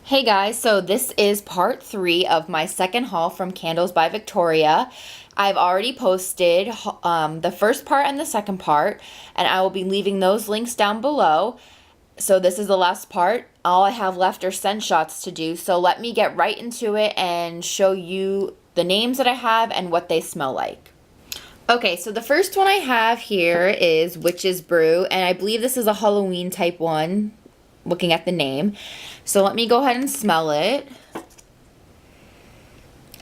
Hey guys, so this is part 3 of my second haul from Candles by Victoria. I've already posted the first part and the second part, and I will be leaving those links down below. So this is the last part. All I have left are scent shots to do, so let me get right into it and show you the names that I have and what they smell like. Okay, so the first one I have here is Witch's Brew, and I believe this is a Halloween type one, looking at the name. So let me go ahead and smell it.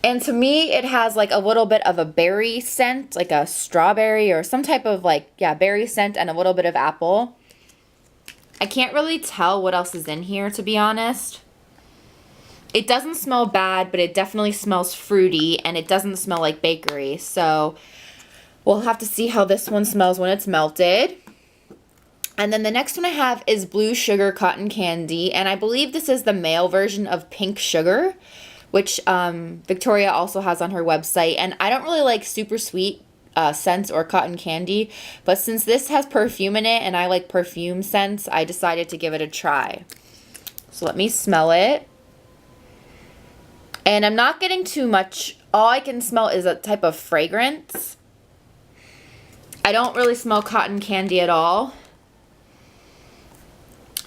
And to me, it has like a little bit of a berry scent, like a strawberry or some type of berry scent and a little bit of apple. I can't really tell what else is in here, to be honest. It doesn't smell bad, but it definitely smells fruity, and it doesn't smell like bakery. So we'll have to see how this one smells when it's melted. And then the next one I have is Blue Sugar Cotton Candy, and I believe this is the male version of Pink Sugar, which Victoria also has on her website. And I don't really like super sweet scents or cotton candy, but since this has perfume in it and I like perfume scents, I decided to give it a try. So let me smell it. And I'm not getting too much. All I can smell is a type of fragrance. I don't really smell cotton candy at all.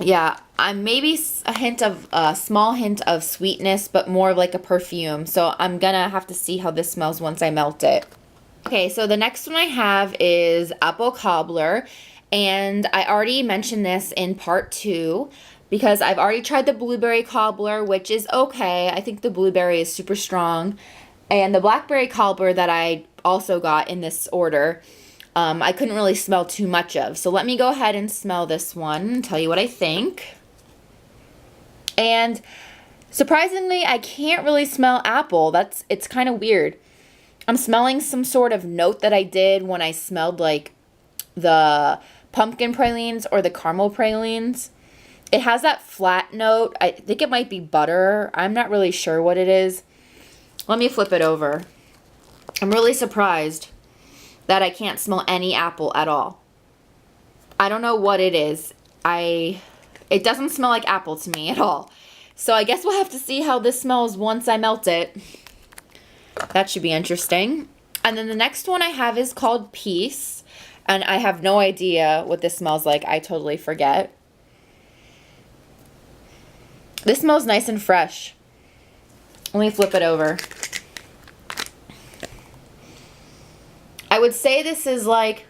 Yeah, I'm maybe a small hint of sweetness, but more like a perfume. So I'm gonna have to see how this smells once I melt it. Okay, so the next one I have is Apple Cobbler, and I already mentioned this in part 2 because I've already tried the Blueberry Cobbler, which is okay. I think the blueberry is super strong, and the Blackberry Cobbler that I also got in this order, I couldn't really smell too much of. So let me go ahead and smell this one and tell you what I think. And surprisingly, I can't really smell apple. It's kind of weird. I'm smelling some sort of note that I did when I smelled like the pumpkin pralines or the caramel pralines. It has that flat note. I think it might be butter. I'm not really sure what it is. Let me flip it over. I'm really surprised that I can't smell any apple at all. I don't know what it is. It doesn't smell like apple to me at all. So I guess we'll have to see how this smells once I melt it. That should be interesting. And then the next one I have is called Peace. And I have no idea what this smells like. I totally forget. This smells nice and fresh. Let me flip it over. I would say this is like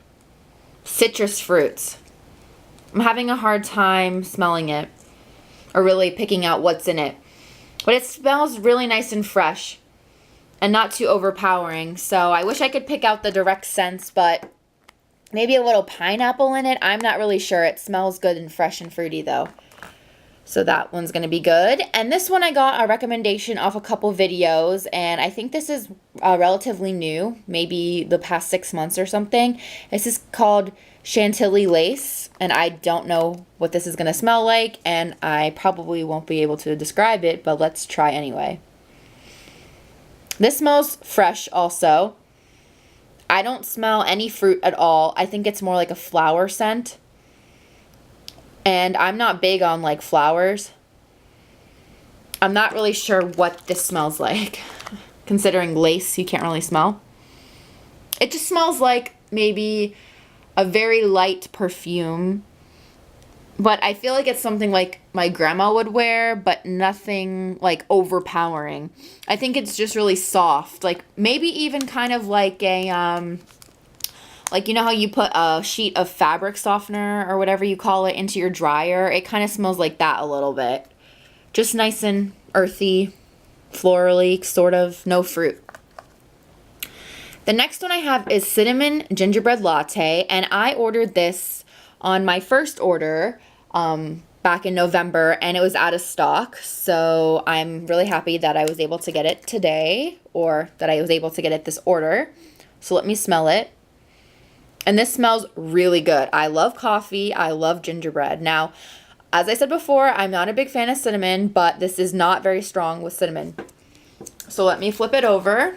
citrus fruits. I'm having a hard time smelling it or really picking out what's in it. But it smells really nice and fresh and not too overpowering. So I wish I could pick out the direct scents, but maybe a little pineapple in it. I'm not really sure. It smells good and fresh and fruity though. So that one's going to be good. And this one I got a recommendation off a couple videos, and I think this is relatively new, maybe the past 6 months or something. This is called Chantilly Lace, and I don't know what this is going to smell like, and I probably won't be able to describe it, but let's try anyway. This smells fresh also. I don't smell any fruit at all. I think it's more like a flower scent. And I'm not big on like flowers. I'm not really sure what this smells like. Considering lace you can't really smell. It just smells like maybe a very light perfume. But I feel like it's something like my grandma would wear, but nothing like overpowering. I think it's just really soft. Like maybe even kind of like a like, you know how you put a sheet of fabric softener or whatever you call it into your dryer? It kind of smells like that a little bit. Just nice and earthy, florally, sort of, no fruit. The next one I have is Cinnamon Gingerbread Latte, and I ordered this on my first order back in November, and it was out of stock. So I'm really happy that I was able to get it today, or that I was able to get it this order. So let me smell it. And this smells really good. I love coffee. I love gingerbread. Now, as I said before, I'm not a big fan of cinnamon, but this is not very strong with cinnamon. So let me flip it over.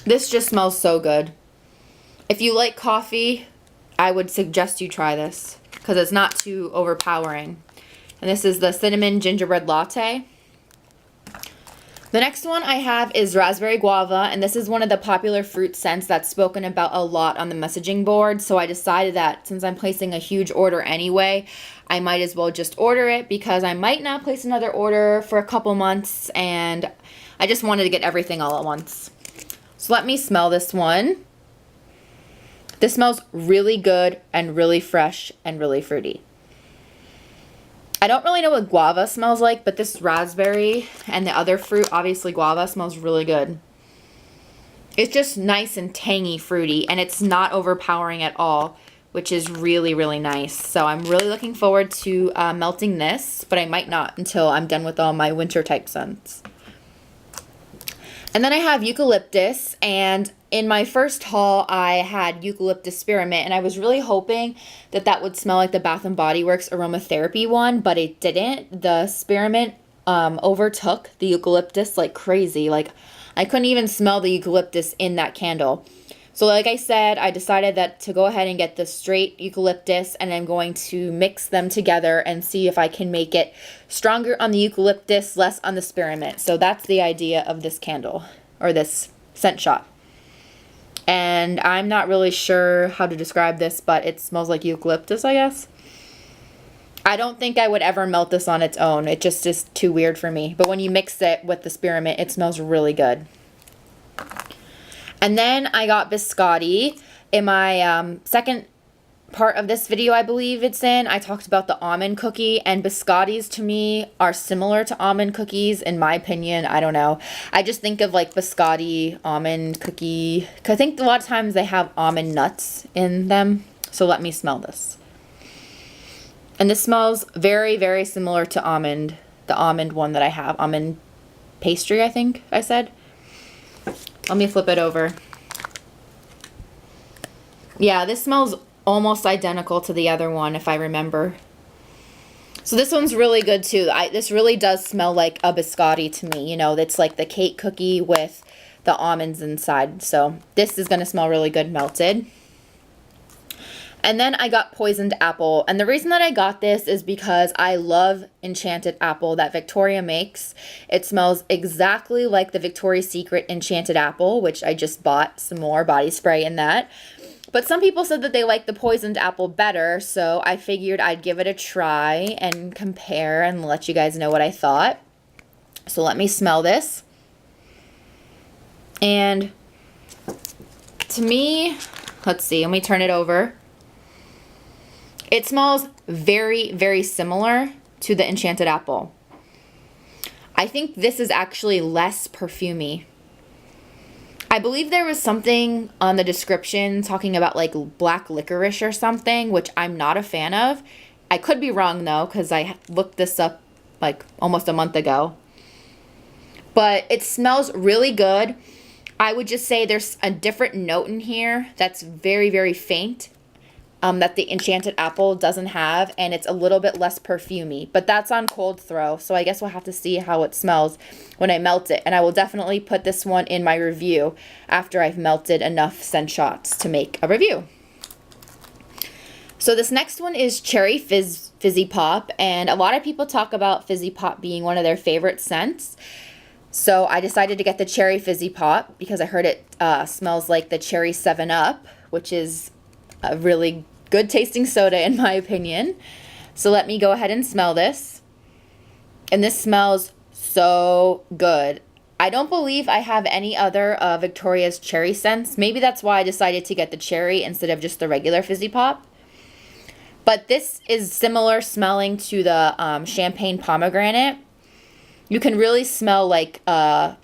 This just smells so good. If you like coffee, I would suggest you try this because it's not too overpowering. And this is the cinnamon gingerbread latte. The next one I have is raspberry guava, and this is one of the popular fruit scents that's spoken about a lot on the messaging board. So I decided that since I'm placing a huge order anyway, I might as well just order it because I might not place another order for a couple months, and I just wanted to get everything all at once. So let me smell this one. This smells really good and really fresh and really fruity. I don't really know what guava smells like, but this raspberry and the other fruit, obviously guava, smells really good. It's just nice and tangy fruity, and it's not overpowering at all, which is really, really nice. So I'm really looking forward to melting this, but I might not until I'm done with all my winter type scents. And then I have eucalyptus, and in my first haul, I had eucalyptus spearmint, and I was really hoping that that would smell like the Bath & Body Works aromatherapy one, but it didn't. The spearmint overtook the eucalyptus like crazy. Like, I couldn't even smell the eucalyptus in that candle. So like I said, I decided that to go ahead and get the straight eucalyptus, and I'm going to mix them together and see if I can make it stronger on the eucalyptus, less on the spearmint. So that's the idea of this candle, or this scent shot. And I'm not really sure how to describe this, but it smells like eucalyptus, I guess. I don't think I would ever melt this on its own. It just is too weird for me. But when you mix it with the spearmint, it smells really good. And then I got biscotti. In my second part of this video, I believe it's in, I talked about the almond cookie, and biscottis to me are similar to almond cookies, in my opinion. I don't know. I just think of like biscotti, almond cookie. 'Cause I think a lot of times they have almond nuts in them. So let me smell this. And this smells very, very similar to almond, the almond one that I have. Almond pastry, I think I said. Let me flip it over. Yeah, this smells almost identical to the other one, if I remember. So this one's really good too. This really does smell like a biscotti to me. You know, it's like the cake cookie with the almonds inside. So this is going to smell really good melted. And then I got poisoned apple. And the reason that I got this is because I love enchanted apple that Victoria makes. It smells exactly like the Victoria's Secret enchanted apple, which I just bought some more body spray in that. But some people said that they like the poisoned apple better, so I figured I'd give it a try and compare and let you guys know what I thought. So let me smell this. And to me, let's see, let me turn it over. It smells very, very similar to the enchanted apple. I think this is actually less perfumey. I believe there was something on the description talking about like black licorice or something, which I'm not a fan of. I could be wrong though, because I looked this up like almost a month ago. But it smells really good. I would just say there's a different note in here that's very, very faint. That the enchanted apple doesn't have, and it's a little bit less perfumey, but that's on cold throw, so I guess we'll have to see how it smells when I melt it, and I will definitely put this one in my review after I've melted enough scent shots to make a review. So this next one is Cherry Fizzy Pop, and a lot of people talk about Fizzy Pop being one of their favorite scents, so I decided to get the Cherry Fizzy Pop because I heard it smells like the Cherry 7-Up, which is a really good tasting soda in my opinion. So let me go ahead and smell this. And this smells so good. I don't believe I have any other Victoria's cherry scents. Maybe that's why I decided to get the cherry instead of just the regular Fizzy Pop. But this is similar smelling to the champagne pomegranate. You can really smell like the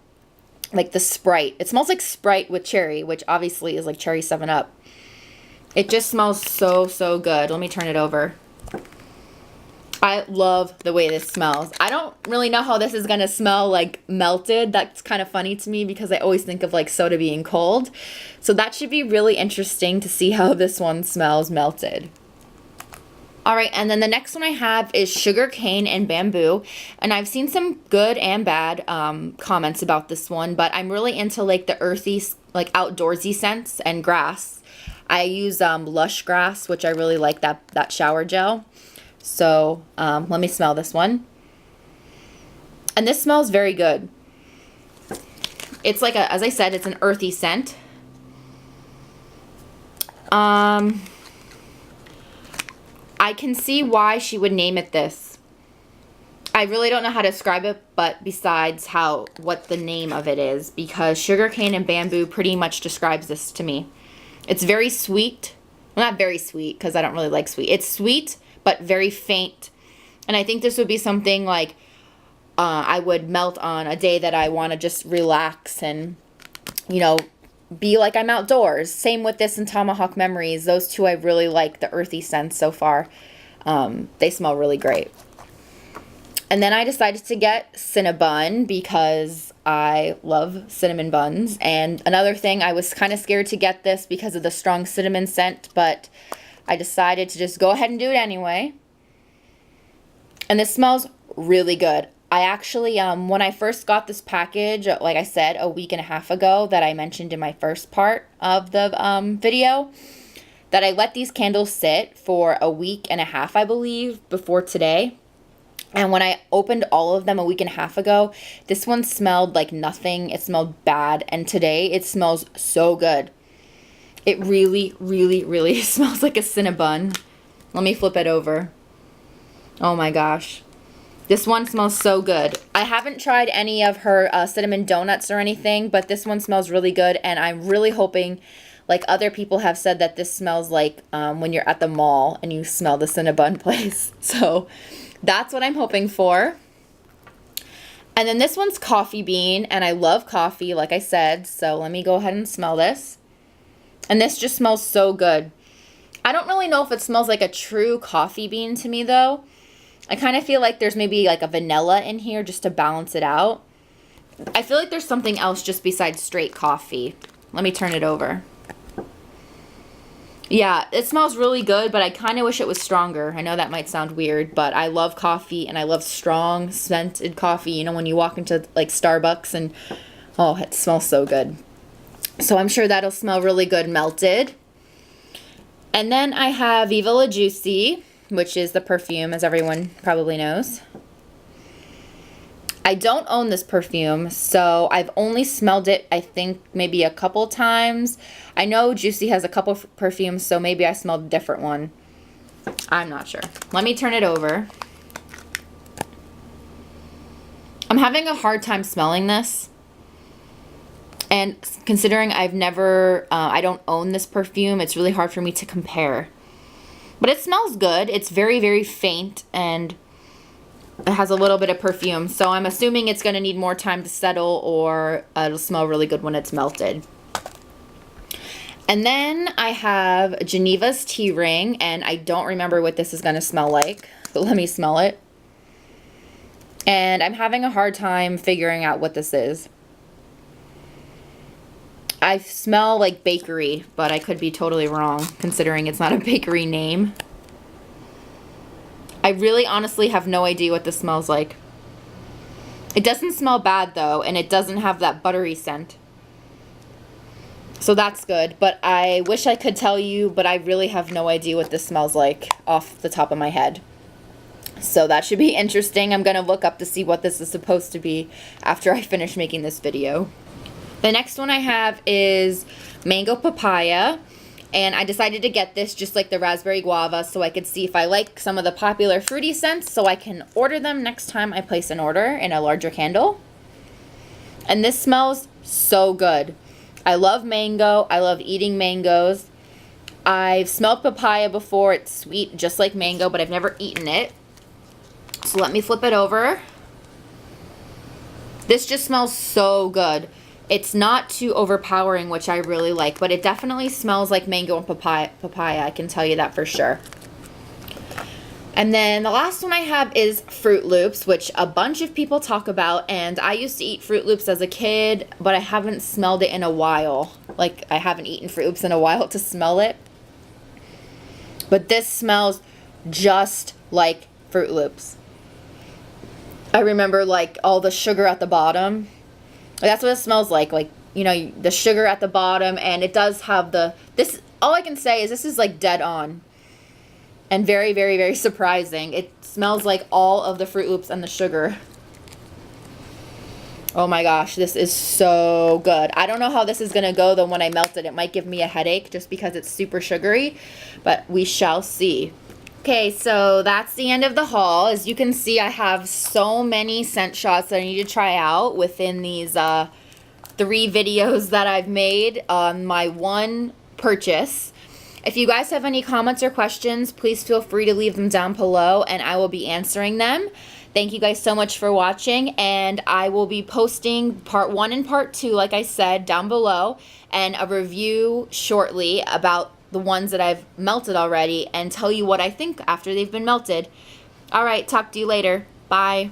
Sprite. It smells like Sprite with cherry, which obviously is like cherry 7-Up. It just smells so, so good. Let me turn it over. I love the way this smells. I don't really know how this is going to smell like melted. That's kind of funny to me because I always think of like soda being cold. So that should be really interesting to see how this one smells melted. All right, and then the next one I have is Sugar Cane and Bamboo. And I've seen some good and bad comments about this one, but I'm really into like the earthy, like outdoorsy scents and grass. I use Lush Grass, which I really like that shower gel. So let me smell this one. And this smells very good. It's like as I said, it's an earthy scent. I can see why she would name it this. I really don't know how to describe it, but besides what the name of it is, because sugarcane and bamboo pretty much describes this to me. It's very sweet. Well, not very sweet, because I don't really like sweet. It's sweet, but very faint. And I think this would be something like I would melt on a day that I want to just relax and, you know, be like I'm outdoors. Same with this and Tomahawk Memories. Those two I really like the earthy scents so far. They smell really great. And then I decided to get Cinnabon because I love cinnamon buns. And another thing, I was kind of scared to get this because of the strong cinnamon scent, but I decided to just go ahead and do it anyway. And this smells really good. I actually, when I first got this package, like I said, a week and a half ago that I mentioned in my first part of the video, that I let these candles sit for a week and a half, I believe, before today. And when I opened all of them a week and a half ago, this one smelled like nothing. It smelled bad. And today it smells so good. It really, really, really smells like a Cinnabon. Let me flip it over. Oh my gosh. This one smells so good. I haven't tried any of her cinnamon donuts or anything, but this one smells really good. And I'm really hoping, like other people have said, that this smells like when you're at the mall and you smell the Cinnabon place. So that's what I'm hoping for. And then this one's coffee bean, and I love coffee, like I said. So let me go ahead and smell this. And this just smells so good. I don't really know if it smells like a true coffee bean to me, though. I kind of feel like there's maybe like a vanilla in here just to balance it out. I feel like there's something else just besides straight coffee. Let me turn it over. Yeah, it smells really good, but I kind of wish it was stronger. I know that might sound weird, but I love coffee, and I love strong scented coffee. You know, when you walk into like Starbucks and, oh, it smells so good. So I'm sure that'll smell really good melted. And then I have Viva La Juicy, which is the perfume, as everyone probably knows. I don't own this perfume, so I've only smelled it, I think, maybe a couple times. I know Juicy has a couple perfumes, so maybe I smelled a different one. I'm not sure. Let me turn it over. I'm having a hard time smelling this. And considering I don't own this perfume, it's really hard for me to compare. But it smells good. It's very, very faint, and it has a little bit of perfume. So I'm assuming it's going to need more time to settle, or it'll smell really good when it's melted. And then I have Geneva's Tea Ring, and I don't remember what this is going to smell like. But let me smell it. And I'm having a hard time figuring out what this is. I smell like bakery, but I could be totally wrong, considering it's not a bakery name. I really honestly have no idea what this smells like. It doesn't smell bad, though, and it doesn't have that buttery scent. So that's good, but I wish I could tell you, but I really have no idea what this smells like off the top of my head. So that should be interesting. I'm going to look up to see what this is supposed to be after I finish making this video. The next one I have is Mango Papaya, and I decided to get this just like the Raspberry Guava so I could see if I like some of the popular fruity scents so I can order them next time I place an order in a larger candle. And this smells so good. I love mango. I love eating mangoes. I've smelled papaya before. It's sweet just like mango, but I've never eaten it. So let me flip it over. This just smells so good. It's not too overpowering, which I really like, but it definitely smells like mango and papaya. I can tell you that for sure. And then the last one I have is Fruit Loops, which a bunch of people talk about, and I used to eat Fruit Loops as a kid, but I haven't smelled it in a while. Like, I haven't eaten Fruit Loops in a while to smell it. But this smells just like Fruit Loops. I remember, like, all the sugar at the bottom. That's what it smells like, you know, the sugar at the bottom, and it does have this All I can say is this is like dead on. And very, very, very surprising. It smells like all of the Froot Loops and the sugar. Oh my gosh, this is so good. I don't know how this is going to go though when I melt it. It might give me a headache just because it's super sugary, but we shall see. Okay, so that's the end of the haul. As you can see, I have so many scent shots that I need to try out within these 3 videos that I've made on my one purchase. If you guys have any comments or questions, please feel free to leave them down below and I will be answering them. Thank you guys so much for watching, and I will be posting part 1 and part 2, like I said, down below, and a review shortly about the ones that I've melted already and tell you what I think after they've been melted. Alright, talk to you later. Bye.